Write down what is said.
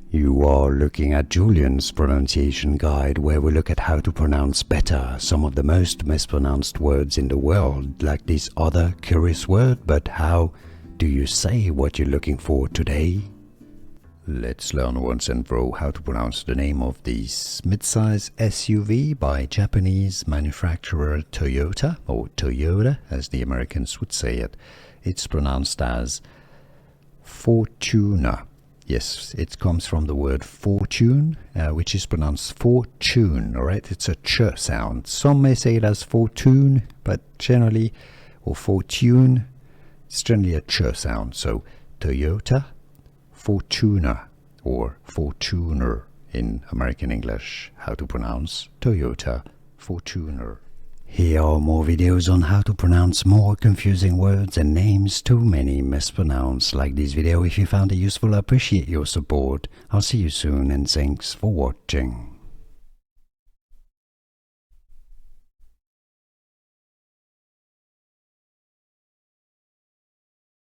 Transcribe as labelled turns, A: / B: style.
A: You are looking at Julian's pronunciation guide, where we look at how to pronounce better some of the most mispronounced words in the world, like this other curious word. But how do you say what you're looking for today? Let's learn once and for all how to pronounce the name of this mid-size SUV by Japanese manufacturer Toyota, or Toyota as the Americans would say it. It's pronounced as Fortuna. Yes, it comes from the word fortune, which is pronounced fortune, alright? It's a ch sound. Some may say it as fortune, but generally, or fortune, it's generally a ch sound. So, Toyota, Fortuna, or Fortuner in American English. How to pronounce Toyota, Fortuner. Here are more videos on how to pronounce more confusing words and names too many mispronounced. Like this video if you found it useful. I appreciate your support. I'll see you soon and thanks for watching.